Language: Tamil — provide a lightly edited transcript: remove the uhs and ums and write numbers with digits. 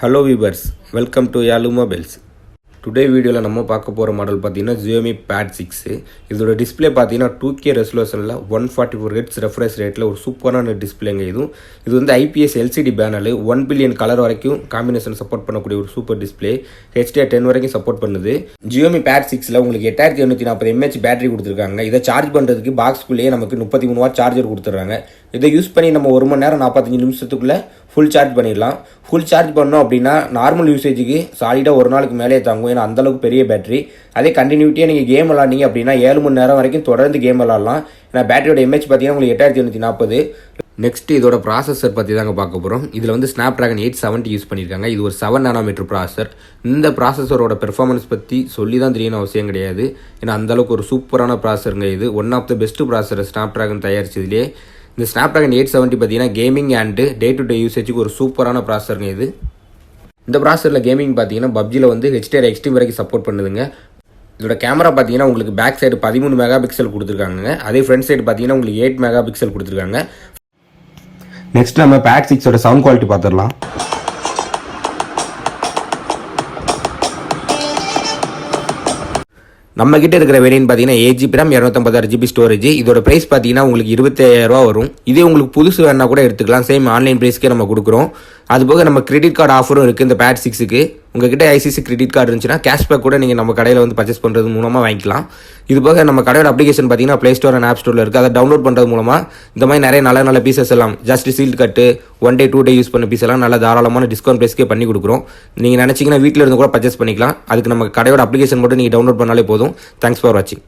Hello viewers, welcome to YALU mobiles. Today video la நம்ம பார்க்க போற மாடல் பாத்தீங்கன்னா Xiaomi Pad 6. இதோட டிஸ்ப்ளே பாத்தீங்கன்னா 2K ரெசல்யூஷன்ல 144 Hz ரெஃப்ரெஷ் ரேட்ல ஒரு சூப்பரான டிஸ்ப்ளேங்க இது வந்து IPS LCD panel 1 billion colour வரைக்கும் காம்பினேஷன் சப்போர்ட் பண்ணக்கூடிய ஒரு சூப்பர் டிஸ்ப்ளே HDR10 வரைக்கும் சப்போர்ட் பண்ணுது. Xiaomi Pad 6ல உங்களுக்கு 8840 mAh பேட்டரி கொடுத்திருக்காங்க. இத சார்ஜ் பண்றதுக்கு பாக்ஸ்க்குள்ளேயே நமக்கு 33 வாட் சார்ஜர் கொடுத்துறாங்க. இதை யூஸ் பண்ணி நம்ம 1 மணி நேரம் 45 நிமிஷத்துக்குள்ள ஃபுல் சார்ஜ் பண்ணிடலாம். ஃபுல் சார்ஜ் பண்ணோம் அப்படின்னா நார்மல் யூசேஜுக்கு சாலிடாக ஒரு நாளுக்கு மேலே தாங்கும். ஏன்னா அந்தளவுக்கு பெரிய பேட்டரி. அதே கண்டினியூட்டியாக நீங்கள் கேம் விளாண்டிங்க அப்படின்னா 7 மணி நேரம் வரைக்கும் தொடர்ந்து கேம் விளாடலாம். ஏன்னா பேட்டரியோட எம்ஏஹெச் பார்த்தீங்கன்னா உங்களுக்கு 8840. நெக்ஸ்ட் இதோட ப்ராசஸர் பற்றி தாங்க பார்க்க போகிறோம். இதில் வந்து ஸ்னாப்ட்ராகன் 870 யூஸ் பண்ணியிருக்காங்க. இது ஒரு 7 நானோமீட்டர் ப்ராசஸர். இந்த ப்ராசஸரோட பெர்ஃபார்மன்ஸ் பற்றி சொல்லி தான் தெரியணும் அவசியம் கிடையாது. ஏன்னா அந்தளவுக்கு ஒரு சூப்பரான ப்ராசஸருங்க. இது one of the best processor Snapdragon தயாரிச்சதுலேயே. இந்த ஸ்னாப்ட்ராகன் 870 பார்த்தீங்கன்னா gaming and day to day யூசேஜுக்கு ஒரு சூப்பரான ப்ராசஸருங்க இது. இந்த ப்ராசஸரில் கேமிங் பார்த்தீங்கன்னா பப்ஜியில் வந்து HDR எக்ஸ்ட்ரீம் வரைக்கும் சப்போர்ட் பண்ணுதுங்க. இதோட கேமரா பார்த்தீங்கன்னா உங்களுக்கு பேக் சைடு 13 மெகா பிக்சல் கொடுத்துருக்காங்க. அதே ஃப்ரண்ட் சைடு பார்த்தீங்கன்னா உங்களுக்கு 8 மெகா பிக்சல் கொடுத்துருக்காங்க. நெக்ஸ்ட் நம்ம Pad 6ஓட சவுண்ட் குவாலிட்டி பார்த்துடலாம். நம்ம கிட்ட இருக்கிற வேரியன்ட் பார்த்தீங்கன்னா 8GB RAM 256GB ஸ்டோரேஜ். இதோட பிரைஸ் பார்த்தீங்கன்னா உங்களுக்கு 25000 வரும். இதே உங்களுக்கு புதுசு வேணா கூட எடுத்துக்கலாம். சேம் ஆன்லைன் பிரைஸ்க்கே நம்ம கொடுக்குறோம். அதுபோக நம்ம கிரெடிட் கார்டு ஆஃபரும் இருக்குது இந்த Pad 6க்கு. உங்ககிட்ட ஐசிசி கிரெடிட் கார்டு இருந்துச்சுன்னா கேஷ்பேக் கூட நீங்கள் நம்ம கடையில் வந்து பர்ச்சேஸ் பண்ணுறது மூலமாக வாங்கிக்கலாம். இது போக நம்ம கடையோட அப்ளிகேஷன் பார்த்தீங்கன்னா ப்ளே ஸ்டோர் அண்ட் ஆப் ஸ்டோரில் இருக்குது. அதை டவுன்லோட் பண்ணுறது மூலமாக இந்த மாதிரி நிறைய நல்ல பீசஸ் எல்லாம் ஜஸ்ட் சீல்ட் கட்டு 1 day 2 day யூஸ் பண்ண பீஸ் எல்லாம் நல்ல தாராளமான டிஸ்கவுண்ட் ப்ரைஸ்க்கே பண்ணி கொடுக்குறோம். நீங்கள் நினச்சிங்கன்னா வீட்டில் இருந்து கூட பர்ச்சேஸ் பண்ணிக்கலாம். அதுக்கு நம்ம கடையோட அப்ளிகேஷன் மட்டும் நீங்கள் டவுன்லோட் பண்ணாலே போதும். தேங்க்ஸ் ஃபார் வாட்சிங்.